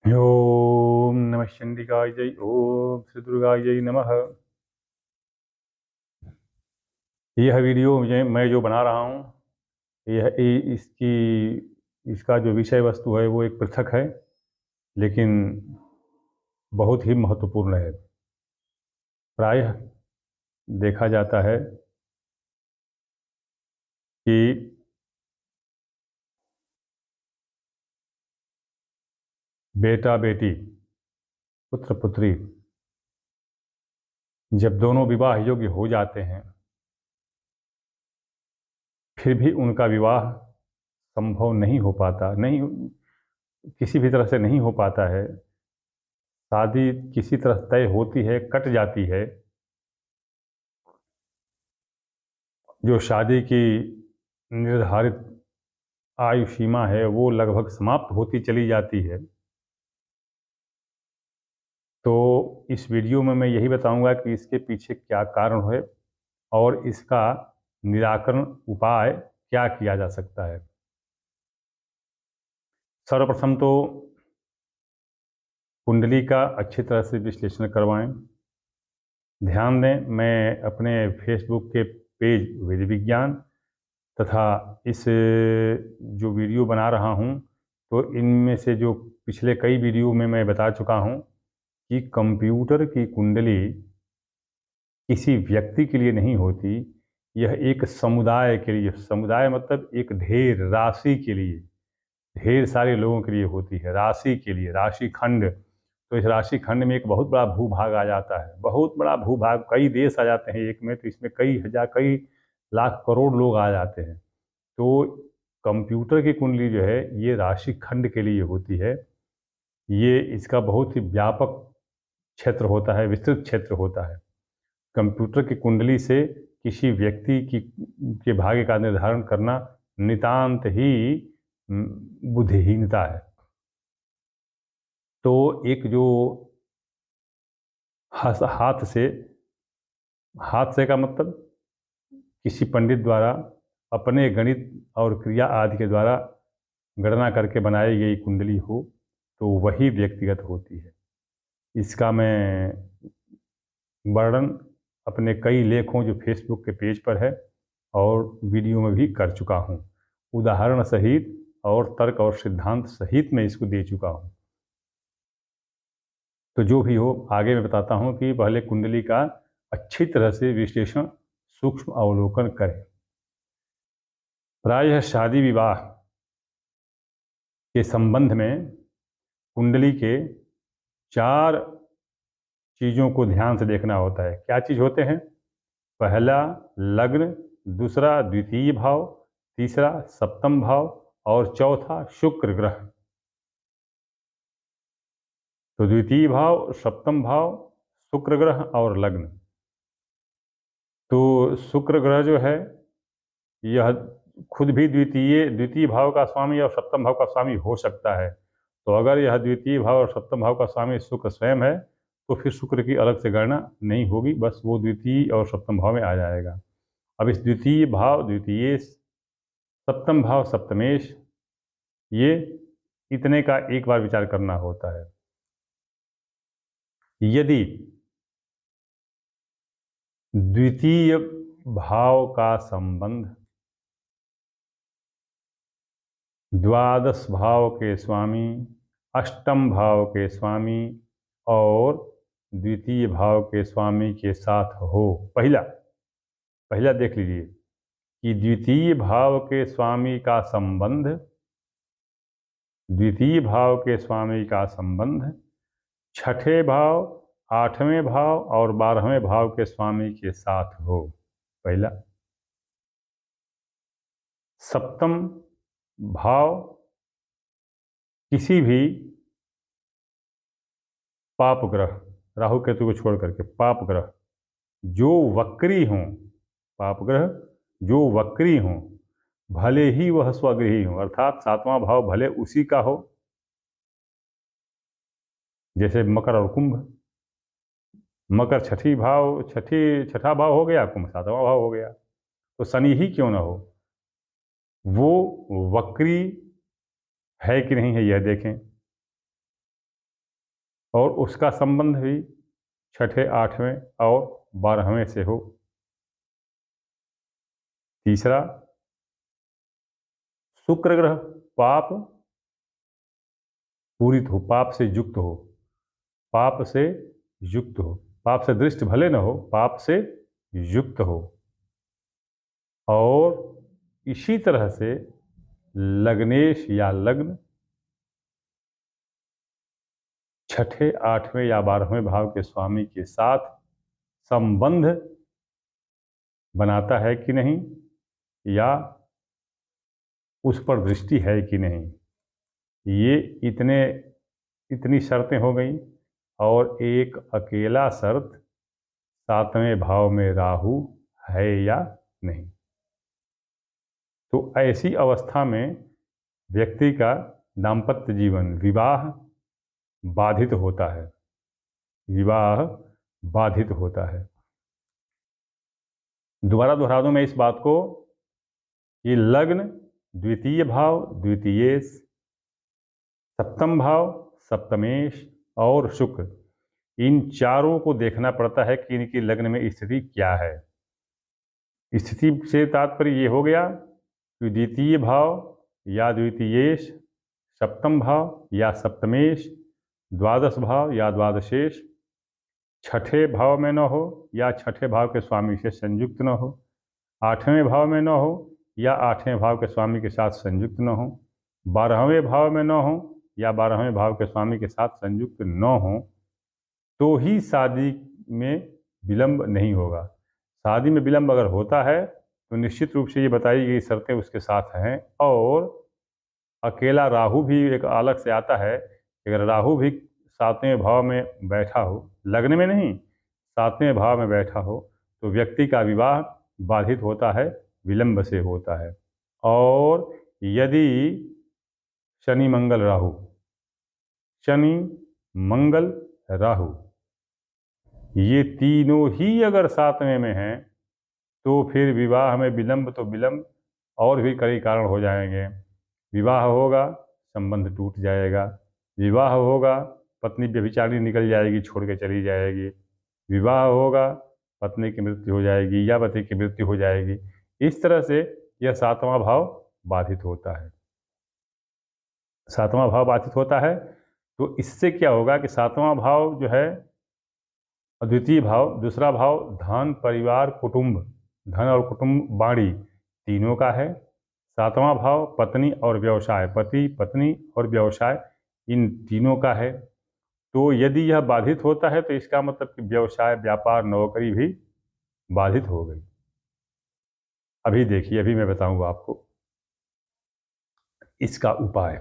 ओम नमः चंडिकाय जय। ओम श्री दुर्गाय जय नमः। यह वीडियो मैं जो बना रहा हूँ, इसका जो विषय वस्तु है वो एक पृथक है, लेकिन बहुत ही महत्वपूर्ण है। प्रायः देखा जाता है कि बेटा बेटी, पुत्र पुत्री जब दोनों विवाह योग्य हो जाते हैं, फिर भी उनका विवाह संभव नहीं हो पाता, नहीं, किसी भी तरह से नहीं हो पाता है। शादी किसी तरह तय होती है, कट जाती है। जो शादी की निर्धारित आयु सीमा है वो लगभग समाप्त होती चली जाती है। तो इस वीडियो में मैं यही बताऊंगा कि इसके पीछे क्या कारण है और इसका निराकरण उपाय क्या किया जा सकता है। सर्वप्रथम तो कुंडली का अच्छी तरह से विश्लेषण करवाएं। ध्यान दें, मैं अपने फेसबुक के पेज विधि विज्ञान तथा इस जो वीडियो बना रहा हूँ, तो इनमें से जो पिछले कई वीडियो में मैं बता चुका हूँ कि कंप्यूटर की कुंडली किसी व्यक्ति के लिए नहीं होती, यह एक समुदाय के लिए, समुदाय मतलब एक ढेर राशि के लिए, ढेर सारे लोगों के लिए होती है, राशि के लिए, राशि खंड। तो इस राशि खंड में एक बहुत बड़ा भूभाग आ जाता है, बहुत बड़ा भूभाग, कई देश आ जाते हैं एक में, तो इसमें कई हजार, कई लाख करोड़ लोग आ जाते हैं। तो कंप्यूटर की कुंडली जो है ये राशि खंड के लिए होती है। ये इसका बहुत ही व्यापक क्षेत्र होता है, विस्तृत क्षेत्र होता है। कंप्यूटर की कुंडली से किसी व्यक्ति की के भाग्य का निर्धारण करना नितांत ही बुद्धिहीनता है। तो एक जो हाथ से, हाथ से का मतलब किसी पंडित द्वारा अपने गणित और क्रिया आदि के द्वारा गणना करके बनाई गई कुंडली हो, तो वही व्यक्तिगत होती है। इसका मैं वर्णन अपने कई लेखों जो फेसबुक के पेज पर है और वीडियो में भी कर चुका हूँ, उदाहरण सहित और तर्क और सिद्धांत सहित मैं इसको दे चुका हूँ। तो जो भी हो, आगे मैं बताता हूँ कि पहले कुंडली का अच्छी तरह से विश्लेषण, सूक्ष्म अवलोकन करें। प्रायः शादी विवाह के संबंध में कुंडली के 4 चीज़ों को ध्यान से देखना होता है। क्या चीज़ होते हैं? पहला लग्न, दूसरा द्वितीय भाव, तीसरा सप्तम भाव और चौथा शुक्र ग्रह। तो द्वितीय भाव, सप्तम भाव, शुक्र ग्रह और लग्न। तो शुक्र ग्रह जो है यह खुद भी द्वितीय द्वितीय भाव का स्वामी और सप्तम भाव का स्वामी हो सकता है। तो अगर यह द्वितीय भाव और सप्तम भाव का स्वामी शुक्र स्वयं है, तो फिर शुक्र की अलग से गणना नहीं होगी, बस वो द्वितीय और सप्तम भाव में आ जाएगा। अब इस द्वितीय भाव द्वितीय, सप्तम भाव सप्तमेश, ये इतने का एक बार विचार करना होता है। यदि द्वितीय भाव का संबंध द्वादश भाव के स्वामी, अष्टम भाव के स्वामी और द्वितीय भाव के स्वामी के साथ हो, पहला पहला देख लीजिए कि द्वितीय भाव के स्वामी का संबंध, द्वितीय भाव के स्वामी का संबंध छठे भाव, आठवें भाव और 12वें भाव के स्वामी के साथ हो, पहला। सप्तम भाव किसी भी पाप ग्रह, राहु केतु को छोड़ करके पाप ग्रह जो वक्री हों, पाप ग्रह जो वक्री हों, भले ही वह स्वगृही हो, अर्थात 7वां भाव भले उसी का हो, जैसे मकर और कुंभ। मकर छठा भाव हो गया, कुंभ 7वां भाव हो गया। तो शनि ही क्यों ना हो, वो वक्री है कि नहीं है यह देखें। और उसका संबंध भी छठे, आठवें और 12वें से हो। तीसरा, शुक्र ग्रह पाप पूरित हो, पाप से युक्त हो, पाप से युक्त हो, पाप से दृष्ट भले न हो, पाप से युक्त हो। और इसी तरह से लग्नेश या लग्न छठे, आठवें या 12वें भाव के स्वामी के साथ संबंध बनाता है कि नहीं, या उस पर दृष्टि है कि नहीं। ये इतनी शर्तें हो गई। और एक अकेला शर्त, 7वें भाव में राहु है या नहीं। तो ऐसी अवस्था में व्यक्ति का दाम्पत्य जीवन, विवाह बाधित होता है, विवाह बाधित होता है। दोबारा दोहरा दूं मैं इस बात को, ये लग्न, द्वितीय भाव द्वितीयेश, सप्तम भाव सप्तमेश और शुक्र, इन चारों को देखना पड़ता है कि इनकी लग्न में स्थिति क्या है। स्थिति से तात्पर्य ये हो गया कि द्वितीय भाव या द्वितीयेश, सप्तम भाव या सप्तमेश, द्वादश भाव या द्वादशेश छठे भाव में न हो या छठे भाव के स्वामी से संयुक्त न हो, आठवें भाव में न हो या आठवें भाव के स्वामी के साथ संयुक्त न हो, 12वें भाव में न हो या 12वें भाव के स्वामी के साथ संयुक्त न हो, तो ही शादी में विलंब नहीं होगा। शादी में विलंब अगर होता है तो निश्चित रूप से ये बताई गई शर्तें उसके साथ हैं। और अकेला राहु भी एक अलग से आता है। अगर राहु भी 7वें भाव में बैठा हो, लग्न में नहीं, 7वें भाव में बैठा हो, तो व्यक्ति का विवाह बाधित होता है, विलंब से होता है। और यदि शनि मंगल राहु, शनि मंगल राहु ये तीनों ही अगर 7वें में हैं, तो फिर विवाह में विलंब तो विलंब और भी कई कारण हो जाएंगे। विवाह होगा, संबंध टूट जाएगा। विवाह होगा, पत्नी व्यभिचारिणी निकल जाएगी, छोड़ के चली जाएगी। विवाह होगा, पत्नी की मृत्यु हो जाएगी या पति की मृत्यु हो जाएगी। इस तरह से यह 7वां भाव बाधित होता है। 7वां भाव बाधित होता है तो इससे क्या होगा कि 7वां भाव जो है, द्वितीय भाव, दूसरा भाव धन, परिवार, कुटुंब, धन और कुटुंब, वाणी तीनों का है। 7वां भाव पत्नी और व्यवसाय, पति, पत्नी और व्यवसाय इन तीनों का है। तो यदि यह बाधित होता है तो इसका मतलब कि व्यवसाय, व्यापार, नौकरी भी बाधित हो गई। अभी देखिए, अभी मैं बताऊंगा आपको इसका उपाय।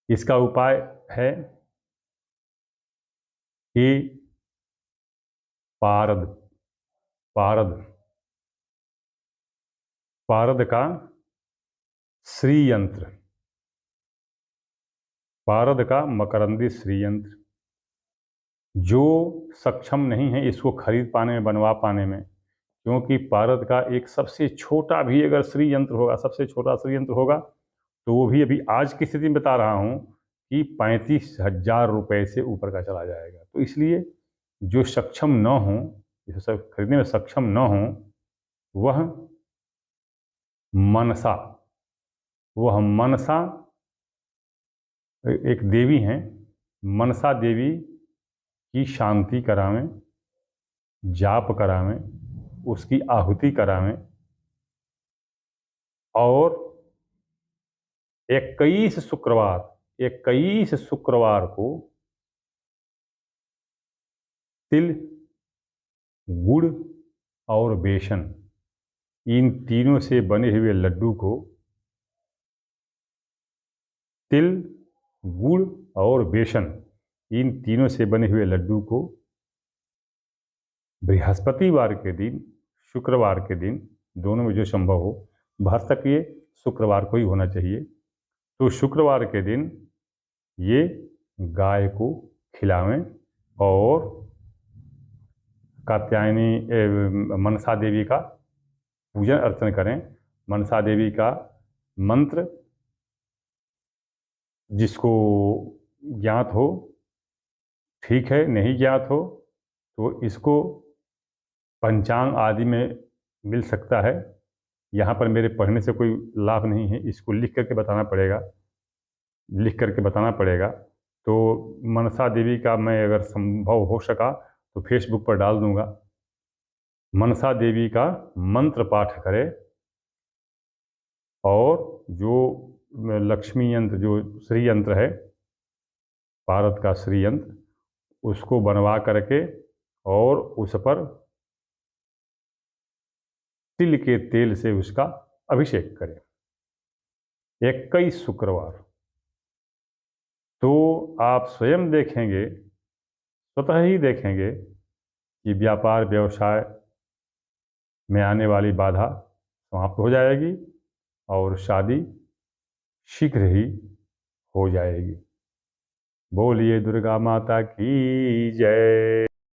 इसका उपाय है कि पारद पारद पारद का श्री यंत्र, पारद का मकरंदी श्री यंत्र, जो सक्षम नहीं है इसको खरीद पाने में, बनवा पाने में, क्योंकि पारद का एक सबसे छोटा भी अगर श्री यंत्र होगा, सबसे छोटा श्री यंत्र होगा, तो वो भी अभी आज की स्थिति में बता रहा हूँ कि 35,000 रुपये से ऊपर का चला जाएगा। तो इसलिए जो सक्षम न हो, इसे सब खरीदने में सक्षम न हो, वह मनसा एक देवी हैं, मनसा देवी की शांति करावें, जाप करावें, उसकी आहुति करावें, और 21 शुक्रवार को तिल, गुड़ और बेसन, इन तीनों से बने हुए लड्डू को, तिल, गुड़ और बेसन, इन तीनों से बने हुए लड्डू को बृहस्पतिवार के दिन, शुक्रवार के दिन, दोनों में जो संभव हो, भर तक ये शुक्रवार को ही होना चाहिए, तो शुक्रवार के दिन ये गाय को खिलावें और कात्यायनी मनसा देवी का पूजन अर्चन करें। मनसा देवी का मंत्र जिसको ज्ञात हो ठीक है, नहीं ज्ञात हो तो इसको पंचांग आदि में मिल सकता है। यहाँ पर मेरे पढ़ने से कोई लाभ नहीं है, इसको लिख करके बताना पड़ेगा, लिख करके बताना पड़ेगा। तो मनसा देवी का मैं अगर संभव हो सका तो फेसबुक पर डाल दूंगा। मनसा देवी का मंत्र पाठ करें और जो लक्ष्मी यंत्र, जो श्री यंत्र है, भारत का श्री यंत्र, उसको बनवा करके और उस पर तिल के तेल से उसका अभिषेक करें 21 शुक्रवार। तो आप स्वयं देखेंगे, स्वतः ही देखेंगे कि व्यापार व्यवसाय में आने वाली बाधा समाप्त हो जाएगी और शादी शीघ्र ही हो जाएगी। बोलिए दुर्गा माता की जय।